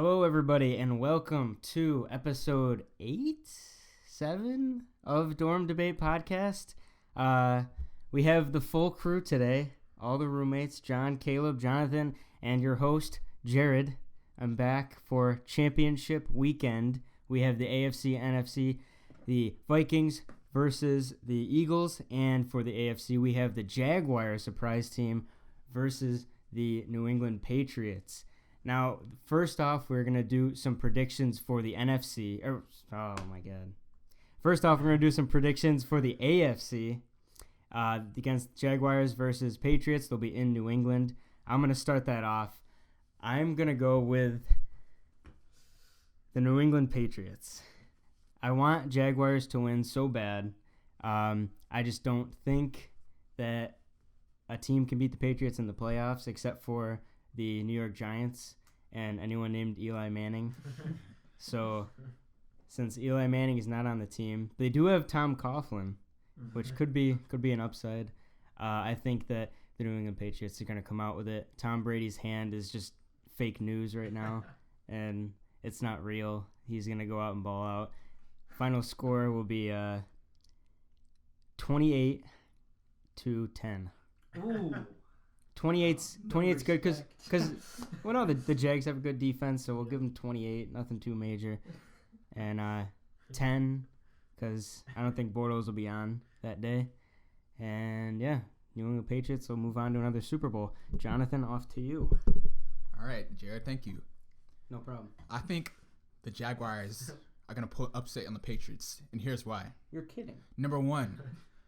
Hello, everybody, and welcome to episode 8-7 of Dorm Debate Podcast. We have the full crew today, all the roommates, John, Caleb, Jonathan, and your host, Jared. I'm back for championship weekend. We have the AFC and NFC, the Vikings versus the Eagles, and for the AFC, we have the Jaguars surprise team versus the New England Patriots. Now, first off, we're going to do some predictions for the NFC. First off, we're going to do some predictions for the AFC against Jaguars versus Patriots. They'll be in New England. I'm going to start that off. I'm going to go with the New England Patriots. I want Jaguars to win so bad. I just don't think that a team can beat the Patriots in the playoffs except for the New York Giants and anyone named Eli Manning. So, since Eli Manning is not on the team, they do have Tom Coughlin, which could be an upside. I think that the New England Patriots are going to come out with it. Tom Brady's hand is just fake news right now, and it's not real. He's going to go out and ball out. Final score will be 28-10. Ooh. 28's good because the Jags have a good defense, so we'll give them 28, nothing too major, and 10 because I don't think Bortles will be on that day, and yeah, New England Patriots will move on to another Super Bowl. Jonathan, off to you. All right, Jared, thank you. No problem. I think the Jaguars are gonna pull upset on the Patriots, and here's why. You're kidding. Number one.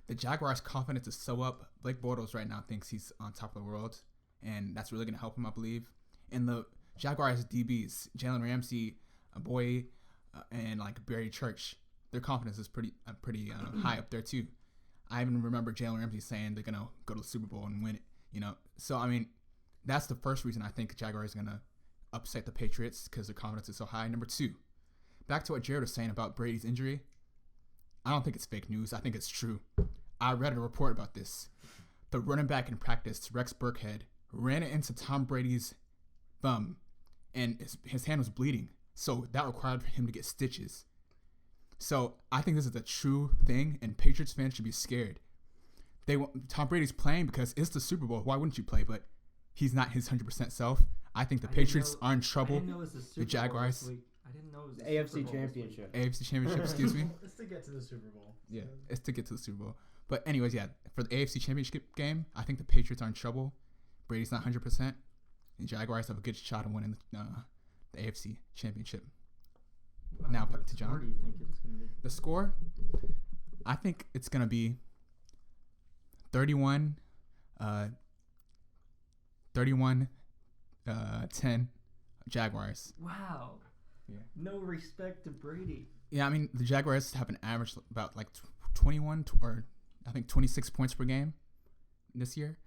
The Jaguars' confidence is so up. Blake Bortles right now thinks he's on top of the world, and that's really going to help him, I believe. And the Jaguars' DBs, Jalen Ramsey, Boye, and Barry Church, their confidence is pretty high up there too. I even remember Jalen Ramsey saying they're going to go to the Super Bowl and win it. So I mean, that's the first reason I think the Jaguars are going to upset the Patriots because their confidence is so high. Number two, back to what Jared was saying about Brady's injury. I don't think it's fake news. I think it's true. I read a report about this. The running back in practice, Rex Burkhead, ran into Tom Brady's thumb, and his hand was bleeding. So that required him to get stitches. So I think this is a true thing, and Patriots fans should be scared. Tom Brady's playing because it's the Super Bowl. Why wouldn't you play? But he's not his 100% self. I think the Patriots are in trouble. The Jaguars. I didn't know it was the AFC Championship. AFC Championship, excuse me. It's to get to the Super Bowl. Yeah, it's to get to the Super Bowl. But anyways, yeah, for the AFC Championship game, I think the Patriots are in trouble. Brady's not 100%. The Jaguars have a good shot of winning the AFC Championship. Now, to John. What do you think it's going to be? The score? I think it's going to be 31-10 Jaguars. Wow. Yeah. No respect to Brady. Yeah, I mean, the Jaguars have an average about 21 or I think 26 points per game this year.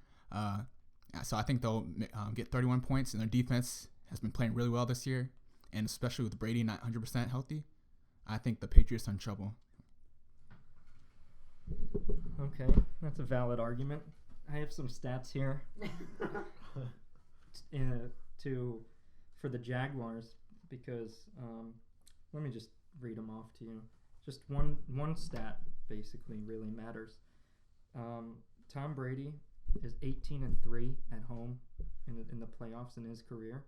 So I think they'll get 31 points, and their defense has been playing really well this year, and especially with Brady not 100% healthy, I think the Patriots are in trouble. Okay, that's a valid argument. I have some stats here for the Jaguars because let me just read them off to you. Just one stat basically really matters. Tom Brady is 18-3 at home in the playoffs in his career,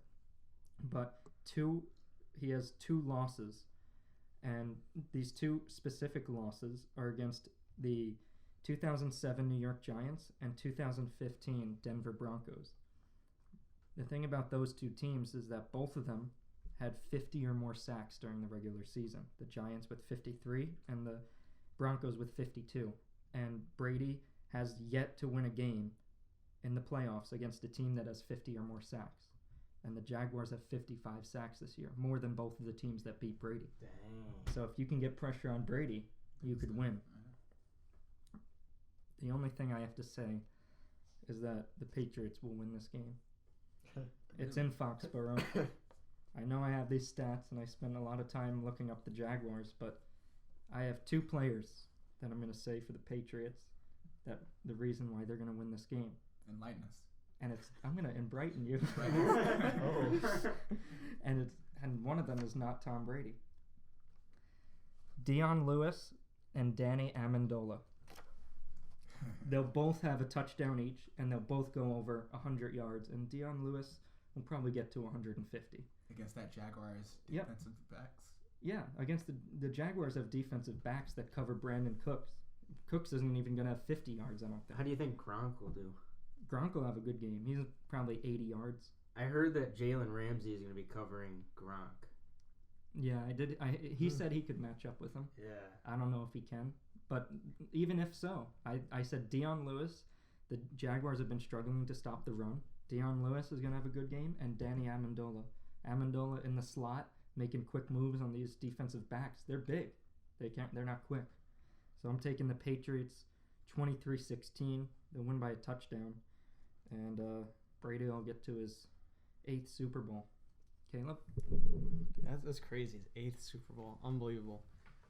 but he has 2 losses, and these 2 specific losses are against the 2007 New York Giants and 2015 Denver Broncos. The thing about those 2 teams is that both of them had 50 or more sacks during the regular season. The Giants with 53 and the Broncos with 52. And Brady has yet to win a game in the playoffs against a team that has 50 or more sacks. And the Jaguars have 55 sacks this year, more than both of the teams that beat Brady. Dang. So if you can get pressure on Brady, you could win. The only thing I have to say is that the Patriots will win this game. It's in Foxborough. I know I have these stats, and I spend a lot of time looking up the Jaguars, but I have 2 players that I'm going to say for the Patriots that the reason why they're going to win this game. Enlighten us. And I'm going to enlighten you. and one of them is not Tom Brady. Dion Lewis and Danny Amendola. They'll both have a touchdown each, and they'll both go over 100 yards. And Dion Lewis will probably get to 150. Against that Jaguars defensive backs? Yeah, against the Jaguars have defensive backs that cover Brandon Cooks. Cooks isn't even going to have 50 yards, I don't think. How do you think Gronk will do? Gronk will have a good game. He's probably 80 yards. I heard that Jalen Ramsey is going to be covering Gronk. Yeah, he said he could match up with him. Yeah. I don't know if he can. But even if so, I said Dion Lewis. The Jaguars have been struggling to stop the run. Dion Lewis is going to have a good game. And Danny Amendola. Amendola in the slot, making quick moves on these defensive backs. They're big. They're not quick. So I'm taking the Patriots 23-16. They'll win by a touchdown. And Brady will get to his 8th Super Bowl. Caleb? That's crazy. His 8th Super Bowl. Unbelievable.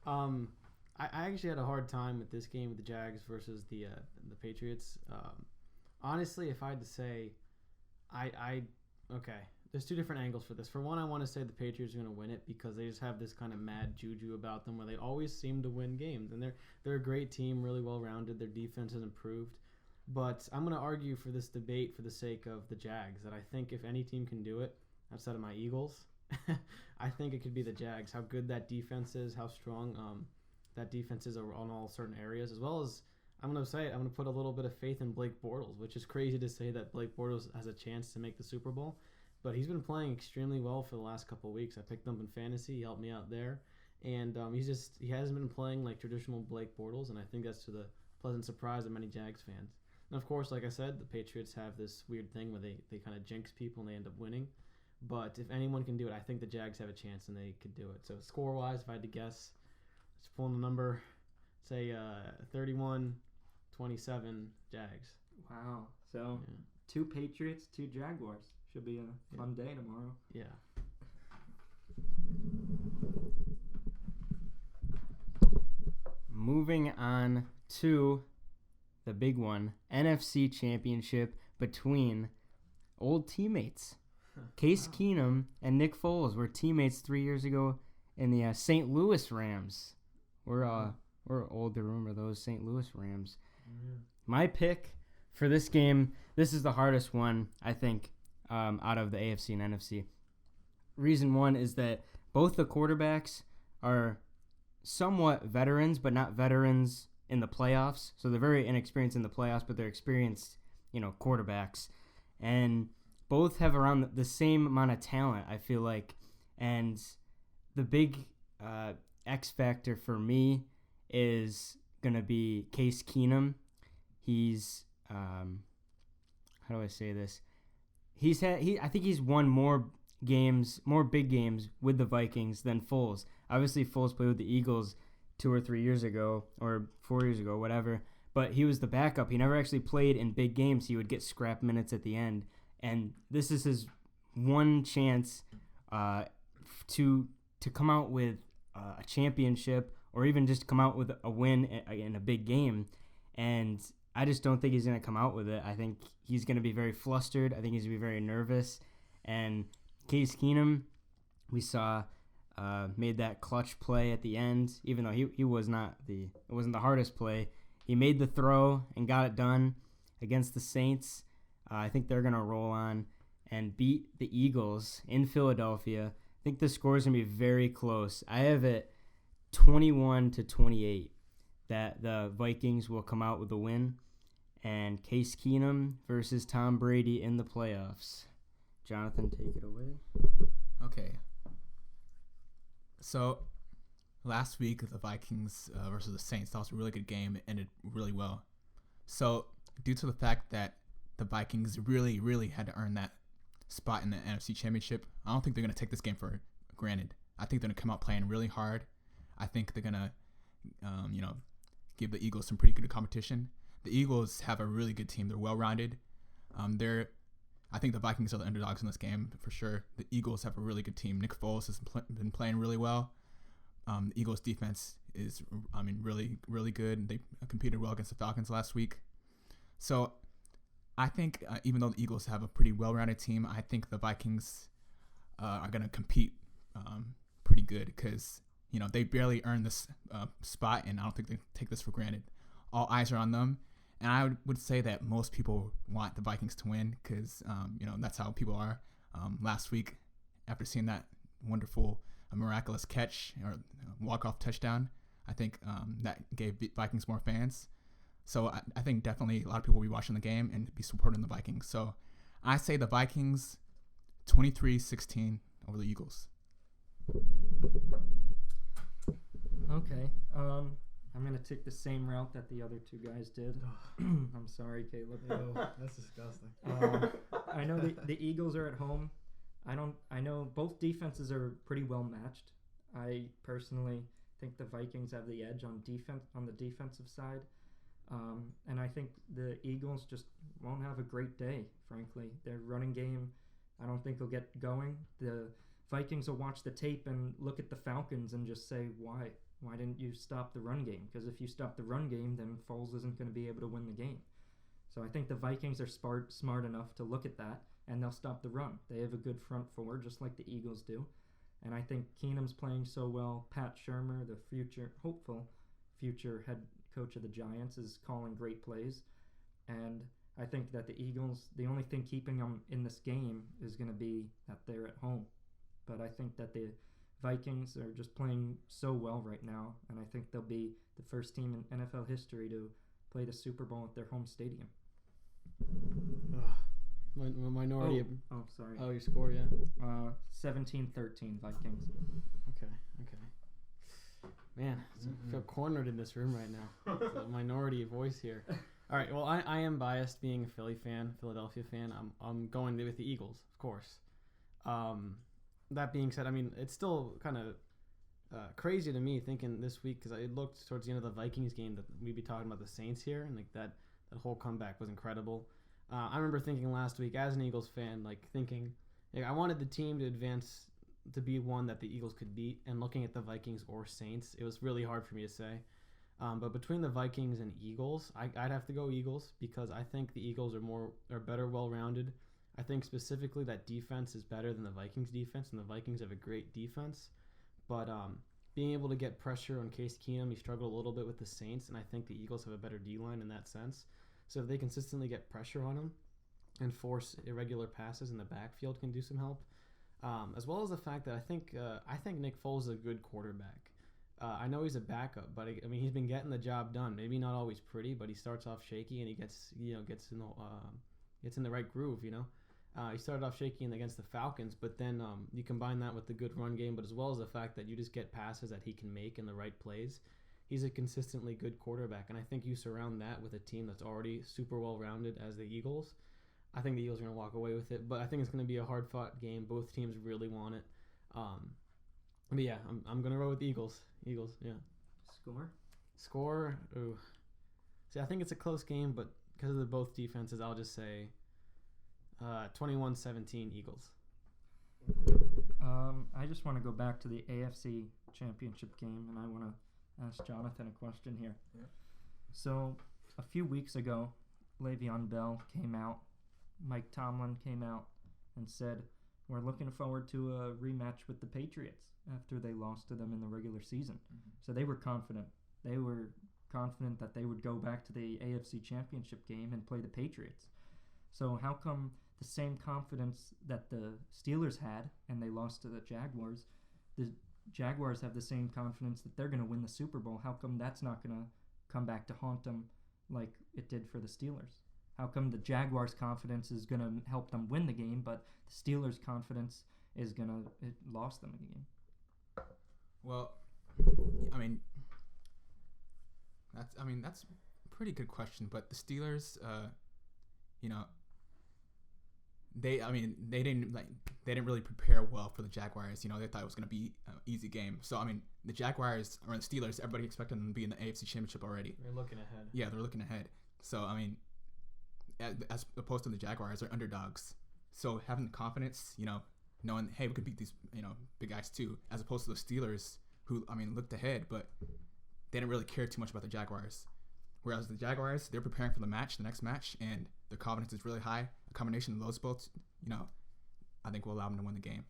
I actually had a hard time with this game with the Jags versus the Patriots. Honestly, if I had to say, okay, there's two different angles for this. For one, I want to say the Patriots are going to win it because they just have this kind of mad juju about them where they always seem to win games. And they're a great team, really well-rounded. Their defense has improved. But I'm going to argue for this debate for the sake of the Jags that I think if any team can do it, outside of my Eagles, I think it could be the Jags. How good that defense is, how strong that defense is on all certain areas, as well as I'm going to put a little bit of faith in Blake Bortles, which is crazy to say that Blake Bortles has a chance to make the Super Bowl. But he's been playing extremely well for the last couple of weeks. I picked him up in fantasy. He helped me out there. And he hasn't been playing like traditional Blake Bortles, and I think that's to the pleasant surprise of many Jags fans. And, of course, like I said, the Patriots have this weird thing where they kind of jinx people and they end up winning. But if anyone can do it, I think the Jags have a chance and they could do it. So score-wise, if I had to guess, just pulling the number, say 31-27 Jags. Wow. So 2 Patriots, 2 Jaguars. Should be a fun day tomorrow. Yeah. Moving on to the big one, NFC Championship between old teammates. Case Keenum and Nick Foles were teammates 3 years ago in the St. Louis Rams. We're old to remember those St. Louis Rams. My pick for this game, this is the hardest one, I think, out of the AFC and NFC. Reason one is that both the quarterbacks are somewhat veterans, but not veterans in the playoffs. So they're very inexperienced in the playoffs, but they're experienced, quarterbacks. And both have around the same amount of talent, I feel like. And the big X factor for me is going to be Case Keenum. He's, how do I say this? I think he's won more big games with the Vikings than Foles. Obviously, Foles played with the Eagles 2 or 3 years ago, or 4 years ago, whatever. But he was the backup. He never actually played in big games. He would get scrap minutes at the end. And this is his one chance to come out with a championship or even just come out with a win in a big game. And I just don't think he's going to come out with it. I think he's going to be very flustered. I think he's going to be very nervous. And Case Keenum, we saw, made that clutch play at the end, even though it wasn't the hardest play. He made the throw and got it done against the Saints. I think they're going to roll on and beat the Eagles in Philadelphia. I think the score is going to be very close. I have it 21-28 that the Vikings will come out with a win. And Case Keenum versus Tom Brady in the playoffs. Jonathan, take it away. Okay. So, last week, the Vikings versus the Saints, that was a really good game. It ended really well. So, due to the fact that the Vikings really, really had to earn that spot in the NFC Championship, I don't think they're going to take this game for granted. I think they're going to come out playing really hard. I think they're going to, give the Eagles some pretty good competition. The Eagles have a really good team. They're well-rounded. I think the Vikings are the underdogs in this game for sure. The Eagles have a really good team. Nick Foles has been playing really well. The Eagles' defense is, really, really good. They competed well against the Falcons last week. So I think even though the Eagles have a pretty well-rounded team, I think the Vikings are going to compete pretty good because they barely earned this spot, and I don't think they take this for granted. All eyes are on them, and I would say that most people want the Vikings to win because that's how people are. Last week, after seeing that wonderful, miraculous catch or walk-off touchdown, I think that gave the Vikings more fans. So I think definitely a lot of people will be watching the game and be supporting the Vikings. So I say the Vikings 23-16 over the Eagles. Okay. I'm going to take the same route that the other two guys did. I'm sorry, Caleb. Ew, that's disgusting. I know the Eagles are at home. I know both defenses are pretty well matched. I personally think the Vikings have the edge on the defensive side. And I think the Eagles just won't have a great day, frankly. Their running game, I don't think will get going. The Vikings will watch the tape and look at the Falcons and just say, why? Why didn't you stop the run game? Because if you stop the run game, then Foles isn't going to be able to win the game. So I think the Vikings are smart enough to look at that, and they'll stop the run. They have a good front four, just like the Eagles do. And I think Keenum's playing so well. Pat Shurmur, the hopeful future head coach of the Giants, is calling great plays. And I think that the Eagles, the only thing keeping them in this game is going to be that they're at home. But I think that the Vikings are just playing so well right now, and I think they'll be the first team in NFL history to play the Super Bowl at their home stadium. Minority. Oh, sorry. Oh, your score, yeah. 17-13 Vikings. Okay. Man, I feel cornered in this room right now. It's a minority voice here. All right. Well, I am biased being a Philadelphia fan. I'm going with the Eagles, of course. That being said, I mean, it's still kind of crazy to me thinking this week because I looked towards the end of the Vikings game that we'd be talking about the Saints here, and like that whole comeback was incredible. I remember thinking last week as an Eagles fan, I wanted the team to advance to be one that the Eagles could beat, and looking at the Vikings or Saints, it was really hard for me to say. But between the Vikings and Eagles, I'd have to go Eagles because I think the Eagles are better well-rounded. I think specifically that defense is better than the Vikings defense, and the Vikings have a great defense. But being able to get pressure on Case Keenum, he struggled a little bit with the Saints, and I think the Eagles have a better D-line in that sense. So if they consistently get pressure on him and force irregular passes in the backfield can do some help. As well as the fact that I think Nick Foles is a good quarterback. I know he's a backup, but I mean he's been getting the job done. Maybe not always pretty, but he starts off shaky and he gets in the right groove. He started off shaky against the Falcons, but then you combine that with the good run game, but as well as the fact that you just get passes that he can make in the right plays. He's a consistently good quarterback, and I think you surround that with a team that's already super well-rounded as the Eagles. I think the Eagles are going to walk away with it, but I think it's going to be a hard-fought game. Both teams really want it. But yeah, I'm going to roll with the Eagles. Eagles, yeah. Score? Ooh. See, I think it's a close game, but because of the both defenses, I'll just say 21-17 Eagles. I just want to go back to the AFC Championship game, and I want to ask Jonathan a question here. Yeah. So, a few weeks ago, Le'Veon Bell came out, Mike Tomlin came out and said, we're looking forward to a rematch with the Patriots after they lost to them in the regular season. Mm-hmm. So they were confident. They were confident that they would go back to the AFC Championship game and play the Patriots. So how come the same confidence that the Steelers had and they lost to the Jaguars, the Jaguars have the same confidence that they're going to win the Super Bowl? How come that's not going to come back to haunt them like it did for the Steelers? How come the Jaguars' confidence is going to help them win the game, but the Steelers' confidence is it lost them in the game? Well, that's a pretty good question. But the Steelers, they didn't really prepare well for the Jaguars. They thought it was going to be an easy game. So the Jaguars or the Steelers, everybody expected them to be in the AFC Championship already. They're looking ahead. Yeah, they're looking ahead. So as opposed to the Jaguars, are underdogs. So having the confidence, knowing, hey, we could beat these, big guys too, as opposed to the Steelers, who, looked ahead, but they didn't really care too much about the Jaguars. Whereas the Jaguars, they're preparing for the next match, and their confidence is really high. A combination of those both, I think will allow them to win the game.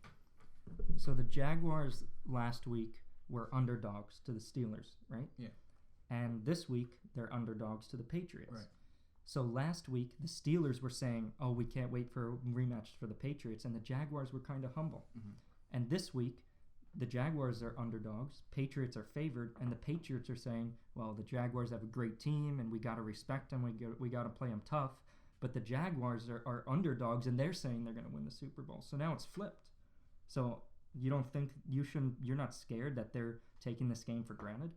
So the Jaguars last week were underdogs to the Steelers, right? Yeah. And this week they're underdogs to the Patriots. Right. So last week the Steelers were saying, "Oh, we can't wait for a rematch for the Patriots," and the Jaguars were kind of humble. Mhm. And this week the Jaguars are underdogs, Patriots are favored, and the Patriots are saying, "Well, the Jaguars have a great team, and we got to respect them. We got to play them tough." But the Jaguars are underdogs, and they're saying they're going to win the Super Bowl. So now it's flipped. So you don't think you're not scared that they're taking this game for granted?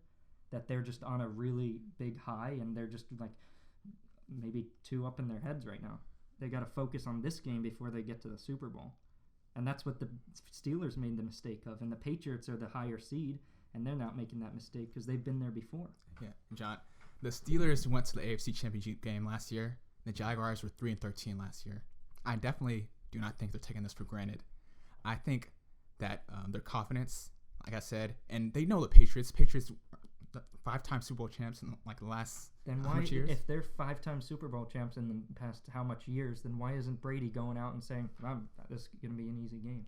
That they're just on a really big high, and they're just like maybe 2 up in their heads right now. They got to focus on this game before they get to the Super Bowl. And that's what the Steelers made the mistake of. And the Patriots are the higher seed, and they're not making that mistake because they've been there before. Yeah, John. The Steelers went to the AFC Championship game last year. The Jaguars were 3-13 last year. I definitely do not think they're taking this for granted. I think that their confidence, like I said, and they know the Patriots. Patriots are 5-time Super Bowl champs in like the last Then how why, much years? if they're 5-time Super Bowl champs in the past how much years, then why isn't Brady going out and saying, "This is going to be an easy game"?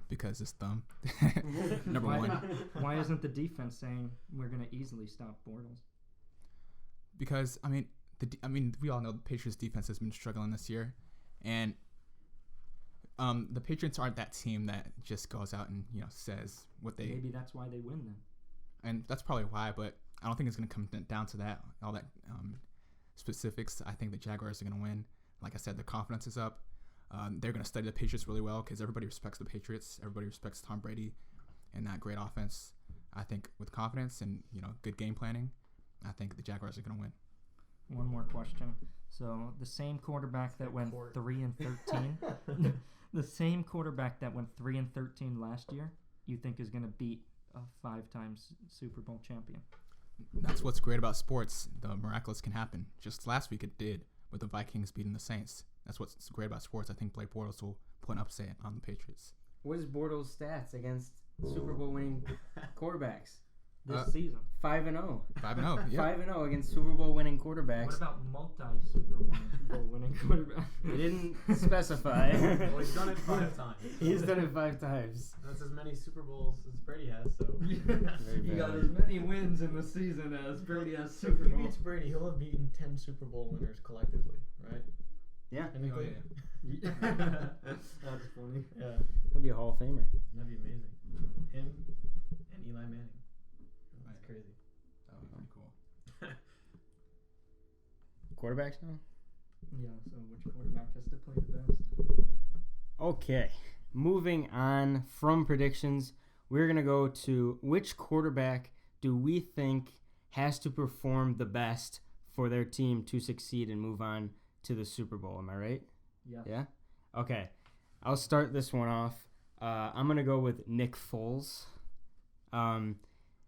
Because it's thumb. Number why, one. Why isn't the defense saying we're going to easily stop Bortles? Because we all know the Patriots defense has been struggling this year, and the Patriots aren't that team that just goes out and says what they. Maybe that's why they win then. And that's probably why, but I don't think it's going to come down to that. All that specifics. I think the Jaguars are going to win. Like I said, their confidence is up. They're going to study the Patriots really well because everybody respects the Patriots. Everybody respects Tom Brady and that great offense. I think with confidence and good game planning, I think the Jaguars are going to win. One more question. So the same quarterback that went 3-13, the same quarterback that went 3-13 last year, you think is going to beat a 5-time Super Bowl champion? That's what's great about sports. The miraculous can happen. Just last week it did with the Vikings beating the Saints. That's what's great about sports. I think Blake Bortles will put an upset on the Patriots. What is Bortles' stats against Super Bowl winning quarterbacks? This season. 5-0. 5-0. Yeah. 5-0 against Super Bowl winning quarterbacks. What about multi-Super Bowl winning quarterback? He didn't specify. Well, he's done it 5 times. He's done it 5 times. That's as many Super Bowls as Brady has. So Very He got valid. as many wins in the season as Brady has if Super he Bowls. beats Brady, he'll have beaten 10 Super Bowl winners collectively, right? Yeah. Oh, yeah. That's funny. Yeah, He'll be a Hall of Famer. that'd be amazing. Him and Eli Manning. That's crazy. That would be pretty cool. Quarterbacks now? Yeah, so which quarterback has to play the best? Okay. Moving on from predictions, we're going to go to which quarterback do we think has to perform the best for their team to succeed and move on to the Super Bowl. Am I right? Yeah. Yeah? Okay. I'll start this one off. I'm going to go with Nick Foles.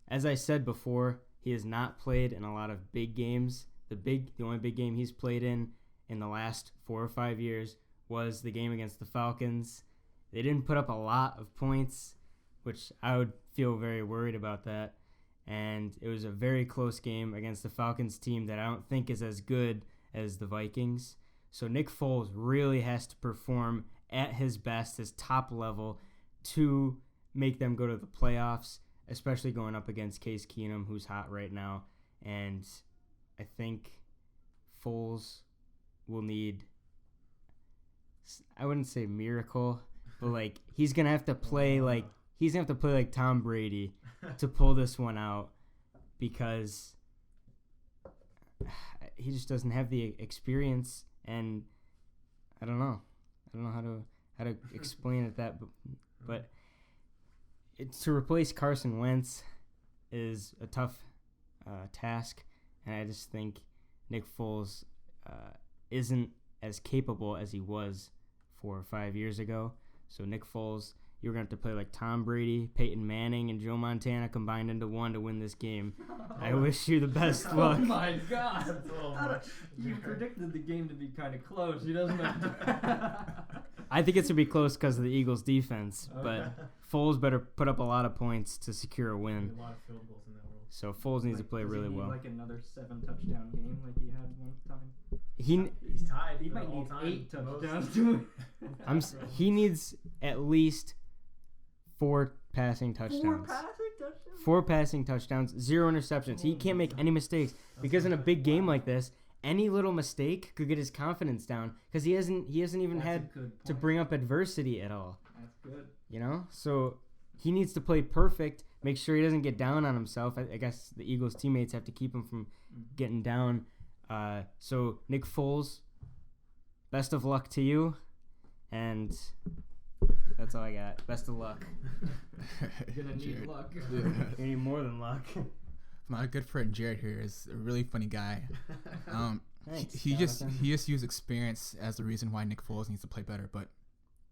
As I said before, he has not played in a lot of big games. The only big game he's played in the last 4 or 5 years was the game against the Falcons. They didn't put up a lot of points, which I would feel very worried about that. And it was a very close game against the Falcons team that I don't think is as good as the Vikings. So Nick Foles really has to perform at his best, his top level, to make them go to the playoffs, especially going up against Case Keenum, who's hot right now. And I think Foles will need, I wouldn't say miracle, but like he's going to have to play like Tom Brady to pull this one out, because he just doesn't have the experience, and I don't know how to explain it but to replace Carson Wentz is a tough task, and I just think Nick Foles isn't as capable as he was 4 or 5 years ago. So Nick Foles, you're going to have to play like Tom Brady, Peyton Manning, and Joe Montana combined into one to win this game. I wish you the best luck. Oh my God! That's a little much. You predicted the game to be kind of close. He doesn't have to. I think it's going to be close because of the Eagles' defense, Okay. but Foles better put up a lot of points to secure a win. A lot of field goals in that world. So Foles needs to play Does he really need well. like another 7-touchdown game like he had one time? He's tied. He for might the need all-time 8 most. touchdowns to win. He needs at least 4 passing touchdowns. 4 passing touchdowns? 4 passing touchdowns, 0 interceptions. He can't make any mistakes because in a big game like this, any little mistake could get his confidence down because he hasn't even That's a had good to point. bring up adversity at all. That's good. You know, so he needs to play perfect. Make sure he doesn't get down on himself. I guess the Eagles' teammates have to keep him from getting down. So Nick Foles, best of luck to you, and that's all I got. Best of luck. You're gonna need Jared. luck. You need more than luck. My good friend Jared here is a really funny guy. Thanks, he just Jonathan. used experience as the reason why Nick Foles needs to play better. But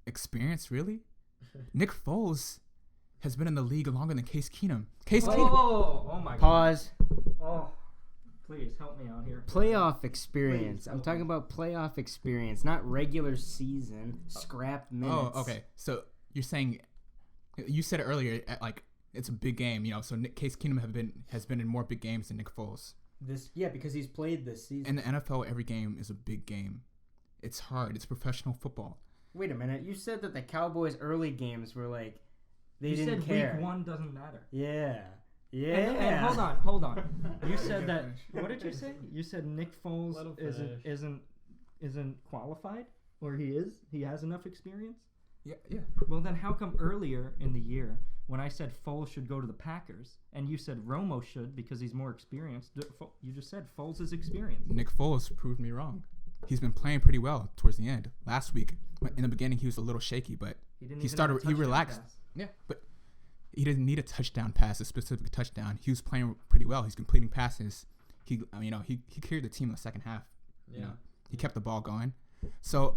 experience, really? Nick Foles has been in the league longer than Case Keenum. Oh my God. Pause. Oh, please help me out here. Playoff experience. Please, I'm help talking me. about playoff experience, not regular season scrap minutes. Oh, okay. So you're saying you said it earlier, like it's a big game, you know. So Case Keenum has been in more big games than Nick Foles. Because he's played this season. In the NFL, every game is a big game. It's hard. It's professional football. Wait a minute. You said that the Cowboys' early games were like they You didn't said care. week 1 doesn't matter. Yeah. Yeah. And hold on. You said that. Finish. What did you say? You said Nick Foles Let him finish. isn't qualified, or he is? He has enough experience. Yeah. Well, then how come earlier in the year when I said Foles should go to the Packers and you said Romo should because he's more experienced? You just said Foles is experienced. Nick Foles proved me wrong. He's been playing pretty well towards the end. Last week, in the beginning, he was a little shaky, but He didn't he even have a started. He touchdown relaxed. pass. Yeah, but he didn't need a touchdown pass, a specific touchdown. He was playing pretty well. He's completing passes. He carried the team in the second half. You know, he kept the ball going. So,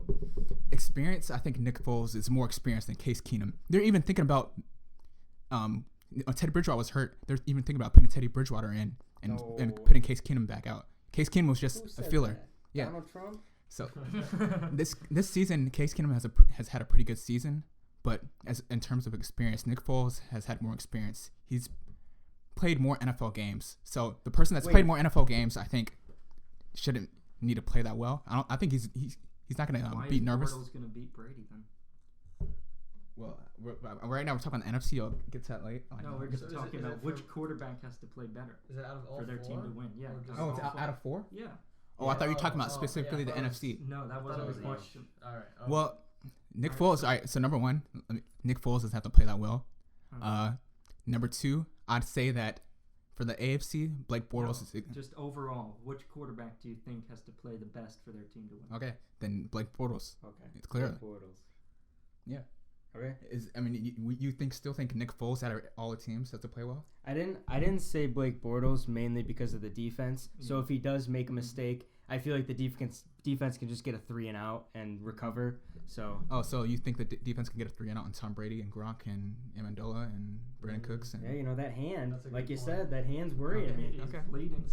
experience. I think Nick Foles is more experienced than Case Keenum. They're even thinking about. Teddy Bridgewater was hurt. They're even thinking about putting Teddy Bridgewater in and putting Case Keenum back out. Case Keenum was just a filler. Yeah. Donald Trump? So this season, Case Keenum has had a pretty good season, but as in terms of experience, Nick Foles has had more experience. He's played more NFL games. So the person that's played more NFL games, I think, shouldn't need to play that well. I think he's not going to Why be is nervous. Bortles gonna beat Brady then? Well, right now we're talking about the NFC. I'll get to that late. No, we're So just is it- talking is about it which for- quarterback has to play better Is it out of all for their team to win. Yeah. Or just Oh, it's all out of 4? Yeah. Oh, I thought you were talking about Oh, specifically yeah, the I thought it was- NFC. No, that wasn't the question. All right. Well, Nick Alright, Foles. so- All right. So number one, Nick Foles doesn't have to play that well. Okay. Number 2, I'd say that for the AFC, Blake Bortles is Just overall, which quarterback do you think has to play the best for their team to win? okay. Then Blake Bortles. Okay. It's clearly. Bortles. Yeah. Okay. You still think Nick Foles out of all the teams has to play well? I didn't say Blake Bortles mainly because of the defense. So if he does make a mistake, I feel like the defense can just get a 3 and out and recover. So Oh, so you think the defense can get a 3 and out on Tom Brady and Gronk and Amendola and Brandon Cooks? And yeah, that hand, That's a like good you point. said, that hand's worrying me. He's Okay. bleeding.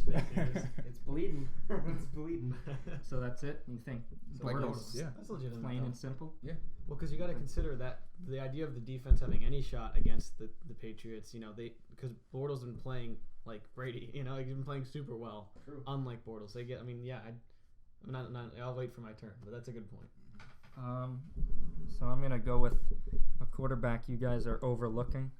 It's bleeding. It's bleeding. So that's it. You think Blake Bortles? Bortles, yeah. That's legitimate. Plain though. and simple. Well, because you got to consider that the idea of the defense having any shot against the Patriots, because Bortles been playing like Brady, he's been playing super well. True. Unlike Bortles, I'll wait for my turn, but that's a good point. So I'm gonna go with a quarterback you guys are overlooking.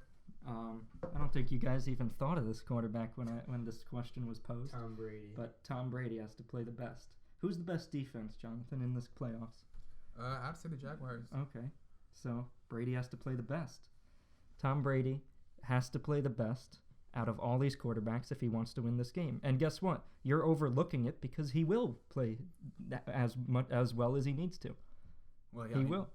I don't think you guys even thought of this quarterback when this question was posed. Tom Brady. But Tom Brady has to play the best. Who's the best defense, Jonathan, in this playoffs? I'd say the Jaguars. Okay, so Brady has to play the best. Tom Brady has to play the best out of all these quarterbacks if he wants to win this game. And guess what? You're overlooking it because he will play as well as he needs to. Well, yeah, He will.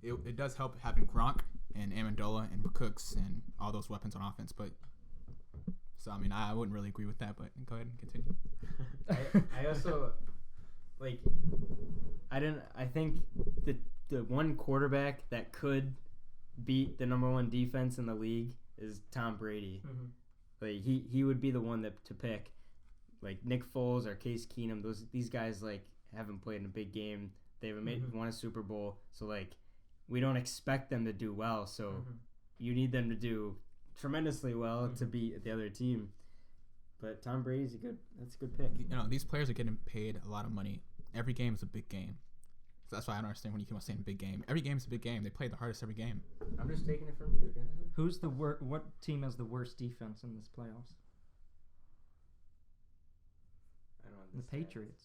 It does help having Gronk and Amendola and Cooks and all those weapons on offense, but I wouldn't really agree with that. But go ahead and continue. I also I think the one quarterback that could beat the number 1 defense in the league is Tom Brady. Mm-hmm. Like he would be the one to pick. Like Nick Foles or Case Keenum, these guys haven't played in a big game. They haven't won a Super Bowl, so we don't expect them to do well. So you need them to do tremendously well to beat the other team. But Tom Brady's that's a good pick. These players are getting paid a lot of money. Every game is a big game. that's why I don't understand when you keep on saying big game. Every game's a big game. They play the hardest every game. I'm just taking it from you, guys. Who's the what team has the worst defense in this playoffs? I don't know The Patriots.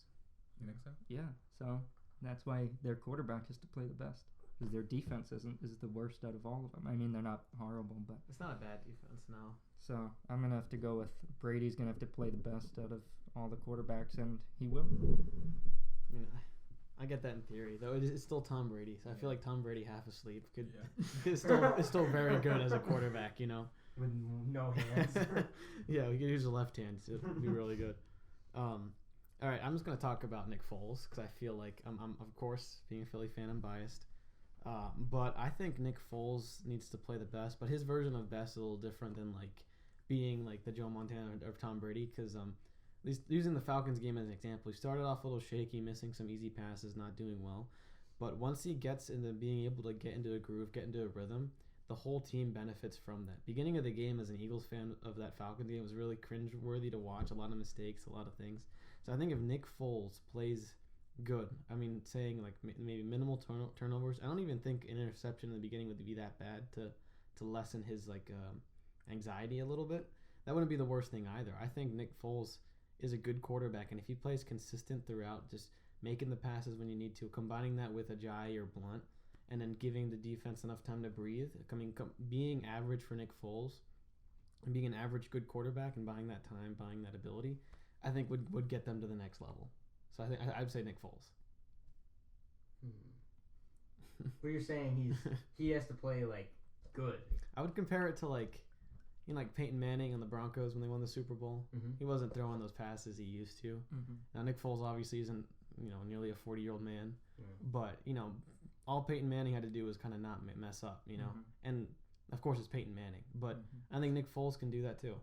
You think so? Yeah, so that's why their quarterback has to play the best. Because their defense is the worst out of all of them. I mean, they're not horrible, but It's not a bad defense, no. so I'm gonna have to go with Brady's gonna have to play the best out of all the quarterbacks, and he will. I mean, I get that in theory, though. It's still Tom Brady, so I feel like Tom Brady half asleep is still very good as a quarterback, you know. With no hands. Yeah, we could use the left hand to be really good. All right, I'm just gonna talk about Nick Foles because I feel like I'm of course being a Philly fan, I'm biased, but I think Nick Foles needs to play the best. But his version of best is a little different than like being like the Joe Montana or Tom Brady because at least using the Falcons game as an example, he started off a little shaky, missing some easy passes, not doing well. But once he gets into being able to get into a groove, get into a rhythm, the whole team benefits from that. Beginning of the game as an Eagles fan of that Falcons game was really cringe-worthy to watch. A lot of mistakes, a lot of things. So I think if Nick Foles plays good, I mean, saying like maybe minimal turnovers, I don't even think an interception in the beginning would be that bad to lessen his like anxiety a little bit. That wouldn't be the worst thing either. I think Nick Foles is a good quarterback, and if he plays consistent throughout, just making the passes when you need to, combining that with Ajayi or Blunt, and then giving the defense enough time to breathe, being average for Nick Foles, and being an average good quarterback and buying that time, buying that ability, I think would get them to the next level. So I think I'd say Nick Foles. But you're saying he has to play like good. I would compare it to like Peyton Manning and the Broncos when they won the Super Bowl. Mm-hmm. He wasn't throwing those passes he used to. Mm-hmm. Now Nick Foles obviously isn't nearly a 40-year-old man, but all Peyton Manning had to do was kind of not mess up, and of course it's Peyton Manning, but I think Nick Foles can do that too.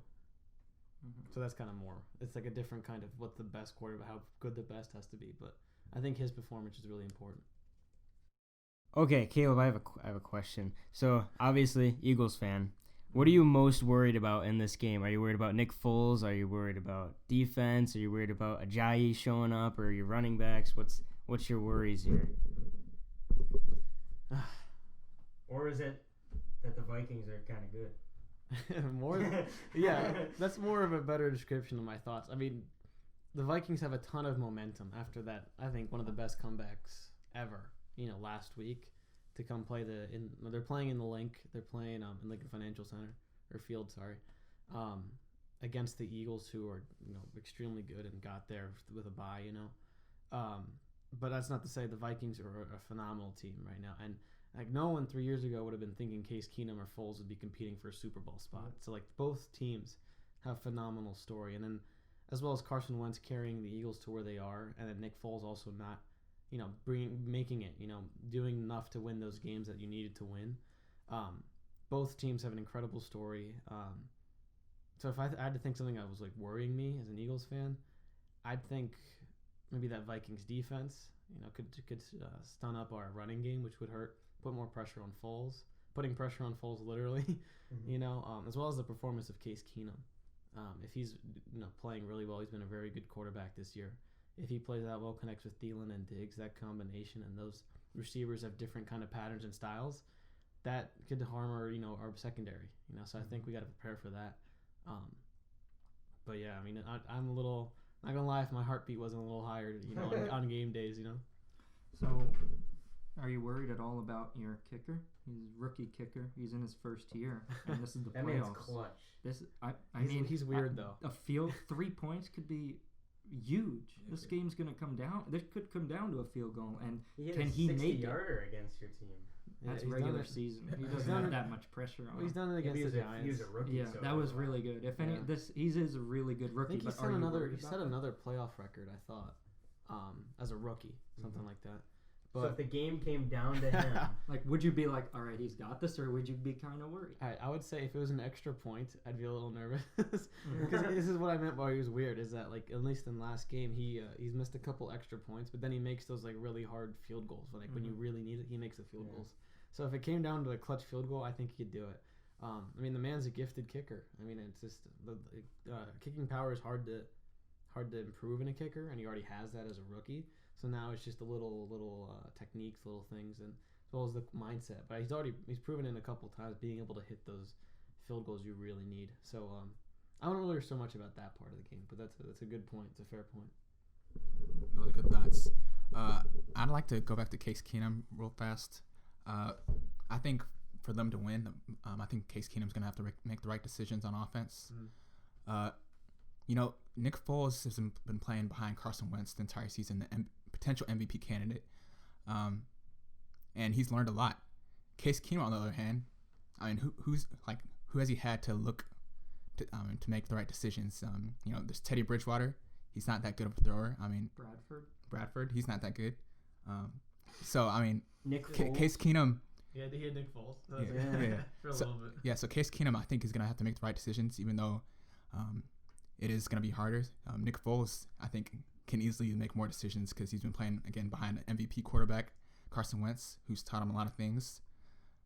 So that's kind of more. It's like a different kind of what the best quarterback, how good the best has to be. But I think his performance is really important. Okay, Caleb, I have a question. So obviously, Eagles fan. What are you most worried about in this game? Are you worried about Nick Foles? Are you worried about defense? Are you worried about Ajayi showing up, or your running backs? What's your worries here? Or is it that the Vikings are kind of good? That's more of a better description of my thoughts. I mean, the Vikings have a ton of momentum after that. I think one of the best comebacks ever. Last week to come play they're playing in the Link. They're playing in Lincoln Financial Center or Field, sorry, against the Eagles, who are extremely good and got there with a bye. But that's not to say the Vikings are a phenomenal team right now. And like no one 3 years ago would have been thinking Case Keenum or Foles would be competing for a Super Bowl spot. So like both teams have phenomenal story, and then as well as Carson Wentz carrying the Eagles to where they are, and then Nick Foles also not, making it, doing enough to win those games that you needed to win. Both teams have an incredible story. So if I had to think something that was like worrying me as an Eagles fan, I'd think maybe that Vikings defense, could stun up our running game, which would hurt. Put more pressure on Foles, putting pressure on Foles literally, as well as the performance of Case Keenum. If he's playing really well, he's been a very good quarterback this year. If he plays that well, connects with Thielen and Diggs, that combination, and those receivers have different kind of patterns and styles, that could harm our secondary. So I think we got to prepare for that. But yeah, I mean, I'm a little, not gonna lie, if my heartbeat wasn't a little higher, on game days, So, are you worried at all about your kicker? He's a rookie kicker. He's in his first year, and this is the That playoffs. man's clutch. I mean, he's weird though. A field 3 points could be huge. This game's gonna come down. This could come down to a field goal, and can he make it? 60-yarder against your team? That's he's regular done it. season. He doesn't have that much pressure on He's him. done it against the Giants. He was a rookie. Yeah, so that was really good. If any, he is a really good I rookie. think he But set are you another. worried He about set that? another playoff record, I thought, as a rookie, something like that. But so if the game came down to him, Like, would you be like, all right, he's got this, or would you be kind of worried? I would say if it was an extra point, I'd be a little nervous because this is what I meant by he was weird. Is that like at least in last game he's missed a couple extra points, but then he makes those like really hard field goals. When you really need it, he makes the field goals. So if it came down to a clutch field goal, I think he could do it. I mean, the man's a gifted kicker. I mean, it's just the kicking power is hard to improve in a kicker, and he already has that as a rookie. So now it's just a little techniques, little things, and as well as the mindset. But he's proven it a couple times, being able to hit those field goals you really need. So I don't really know so much about that part of the game, but that's a good point. It's a fair point. Those are good thoughts. I'd like to go back to Case Keenum real fast. I think for them to win, I think Case Keenum's going to have to make the right decisions on offense. Nick Foles has been playing behind Carson Wentz the entire season, the potential MVP candidate, and he's learned a lot. Case Keenum, on the other hand, I mean, who has he had to look to make the right decisions? There's Teddy Bridgewater. He's not that good of a thrower. I mean, Bradford, he's not that good. So I mean, Case Keenum. Yeah, he had Nick Foles. For a little bit. Yeah, so Case Keenum, I think, is going to have to make the right decisions, even though it is going to be harder. Nick Foles, I think, can easily make more decisions because he's been playing, again, behind an MVP quarterback, Carson Wentz, who's taught him a lot of things.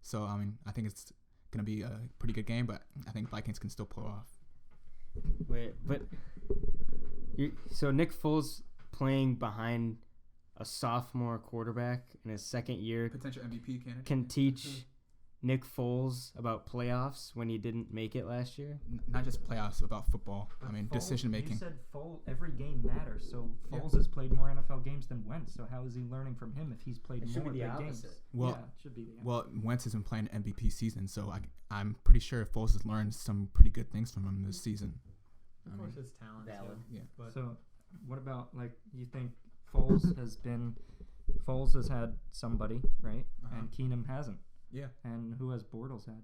So, I mean, I think it's going to be a pretty good game, but I think Vikings can still pull off. Wait, but so Nick Foles playing behind a sophomore quarterback in his second year, Potential MVP candidate. can teach Nick Foles about playoffs when he didn't make it last year? Not just playoffs, about football. I mean, decision making. You said every game matters, so Foles has played more NFL games than Wentz, so how is he learning from him if he's played more big games? Well, it should be the opposite. Well, Wentz has been playing an MVP season, so I'm pretty sure Foles has learned some pretty good things from him this season. Of course, it's talent. Valid. Too, Yeah. But So, what about, you think Foles has had somebody, right? And Keenum hasn't. Yeah. And who has Bortles had?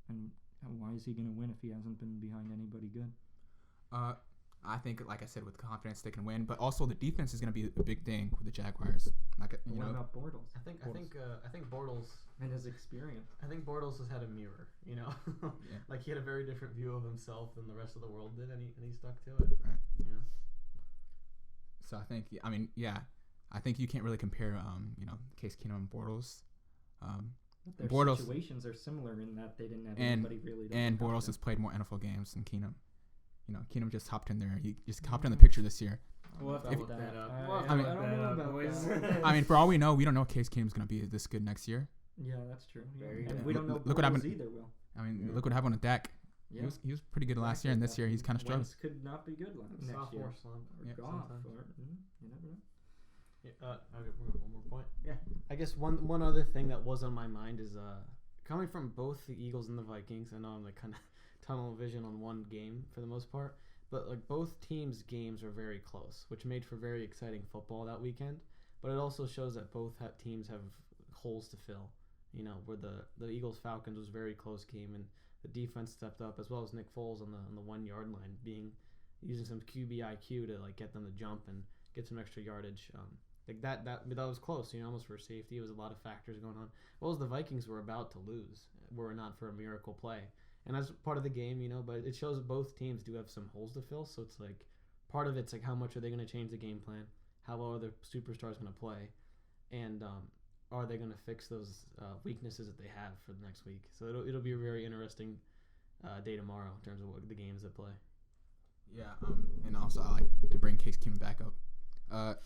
And why is he going to win if he hasn't been behind anybody good? I think, like I said, with confidence they can win, but also the defense is going to be a big thing with the Jaguars. What about Bortles? I think Bortles And his experience. I think Bortles has had a mirror, Like he had a very different view of himself than the rest of the world did, and he stuck to it. Right. So I think, I think you can't really compare, Case Keenum and Bortles. Their Bortles, situations are similar in that they didn't have anybody really. And Bortles has played more NFL games than Keenum. Keenum just hopped in there. He just hopped in the picture this year. We'll have to look that up. I mean, for all we know, we don't know if Case Keenum's going to be this good next year. Yeah, that's true. Very And good. we don't know Look what happened. Bortles either, Will. I mean, look what happened with Dak. Yeah. He was pretty good last year, and this year he's kind of struggled. Wentz could not be good next year. Sophomore slump. Yeah. Goff, sometimes. you never know. Okay, one more point. Yeah. I guess one other thing that was on my mind is coming from both the Eagles and the Vikings. I know I'm kind of tunnel vision on one game for the most part, but both teams' games are very close, which made for very exciting football that weekend. But it also shows that both teams have holes to fill. Where the Eagles Falcons was a very close game, and the defense stepped up, as well as Nick Foles on the 1 yard line, using some QB IQ to get them to jump and get some extra yardage. That was close, almost for safety. It was a lot of factors going on. Well, as the Vikings were about to lose, were it not for a miracle play, and that's part of the game, but it shows that both teams do have some holes to fill. So it's part of it's how much are they going to change the game plan? How well are the superstars going to play? And are they going to fix those weaknesses that they have for the next week? So it'll be a very interesting day tomorrow in terms of what the games that play. Yeah, and also I like to bring Case Keenum back up.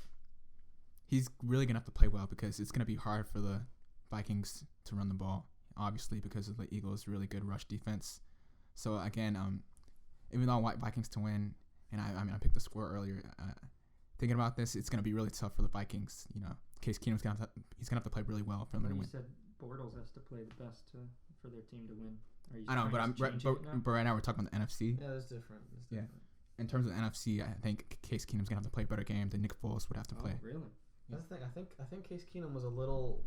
He's really going to have to play well because it's going to be hard for the Vikings to run the ball, obviously, because of the Eagles' really good rush defense. So, again, even though I want Vikings to win, and I picked the score earlier, thinking about this, it's going to be really tough for the Vikings. Case Keenum's going to have to play really well for them to win. You said Bortles has to play the best for their team to win. Are you I know, but right now we're talking about the NFC. Yeah, that's different. Yeah. In terms of the NFC, I think Case Keenum's going to have to play a better game than Nick Foles would have to play. Oh, really? That's the thing. I think Case Keenum was a little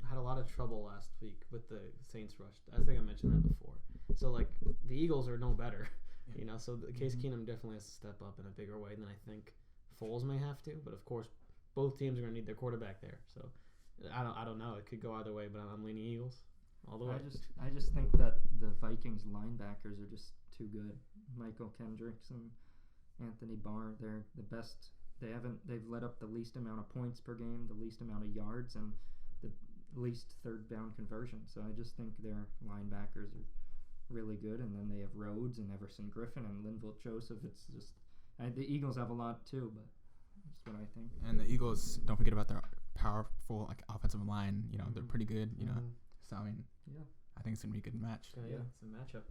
had a lot of trouble last week with the Saints rush. I think I mentioned that before. So the Eagles are no better, So Case Keenum definitely has to step up in a bigger way than I think Foles may have to. But of course, both teams are going to need their quarterback there. So I don't know. It could go either way, but I'm leaning Eagles all the way. I just think that the Vikings linebackers are just too good. Michael Kendricks and Anthony Barr, they're the best. They've let up the least amount of points per game, the least amount of yards, and the least third down conversion. So I just think their linebackers are really good. And then they have Rhodes and Everson Griffin and Linval Joseph. It's just the Eagles have a lot too, but That's what I think. And the Eagles, don't forget about their powerful offensive line. You know, they're pretty good. You know, so I mean, Yeah. I think it's gonna be a good match. Yeah, it's a matchup.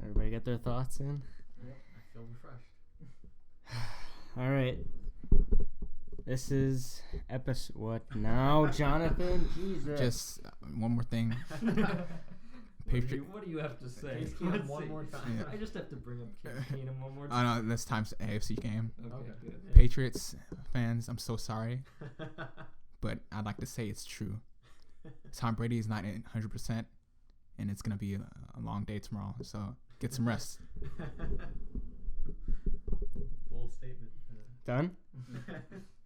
Everybody get their thoughts in? Yep, I feel refreshed. All right. This is episode. What now, Jonathan? Jesus. Just one more thing. What do you have to say? Case Keenum Let's one see. more time. Yeah. I just have to bring up Case Keenum one more Oh time. no, this time's the AFC game. Okay, good. Yeah. Patriots fans, I'm so sorry, but I'd like to say it's true. Tom Brady is not 100%, and it's gonna be a long day tomorrow. So get some rest. Bold statement. Done?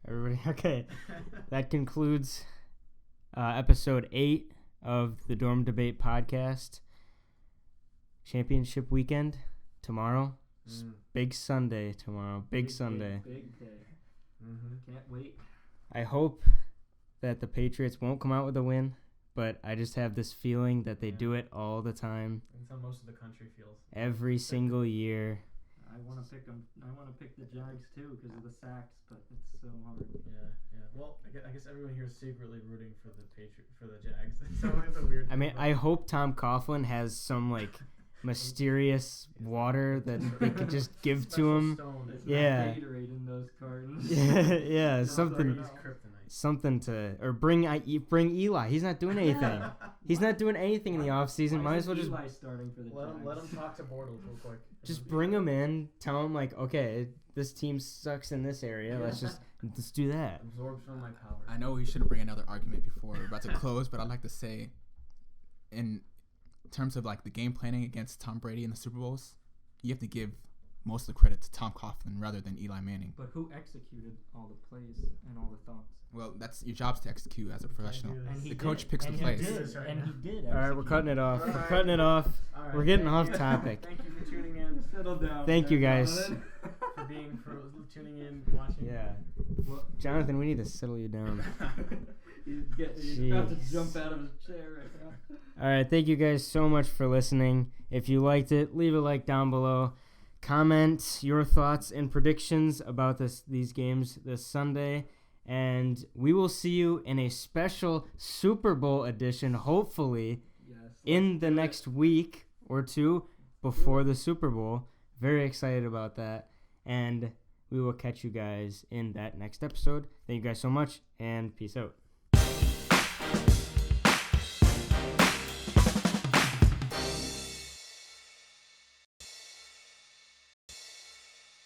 Everybody? Okay. That concludes episode 8 of the Dorm Debate podcast. Championship weekend tomorrow. Big Sunday tomorrow. Big Sunday. Big day. Mm-hmm. Can't wait. I hope that the Patriots won't come out with a win, but I just have this feeling that they do it all the time. That's how most of the country feels. Every single year. I want to pick them. I want to pick the Jags too because of the sacks, but it's so hard. Yeah. Well, I guess everyone here is secretly rooting for the Jags. It's always a weird. I mean, I hope Tom Coughlin has some mysterious water that they could just give to him. It's Yeah. not Gatorade in those cartons. Yeah, something. He's kryptonite. Something to, or bring Eli. He's not doing anything. He's not doing anything in the off season. Might as well just Eli starting for the Jags. Let him talk to Bortles real quick. just bring him in. Tell him okay, this team sucks in this area. Let's do that. Absorb some of my power. I know we shouldn't bring another argument before we're about to close, but I'd like to say, in terms of the game planning against Tom Brady in the Super Bowls, you have to give most of the credit to Tom Coughlin rather than Eli Manning. But who executed all the plays and all the thoughts? Well, that's your job's to execute as a professional. And he The coach did. picks the And plays. He did. And he did. All right, we're execute. cutting it off. All We're right. cutting it off. All right, We're getting thank off you. topic. Thank you for tuning in. Settle down. Thank you, guys. for tuning in, watching. Yeah, Well, Jonathan, we need to settle you down. he's about to Jeez. jump out of his chair right now. All right, thank you guys so much for listening. If you liked it, leave a like down below. Comment your thoughts and predictions about these games this Sunday. And we will see you in a special Super Bowl edition, hopefully, Yes. in the next week or two before the Super Bowl. Very excited about that. And we will catch you guys in that next episode. Thank you guys so much, and peace out.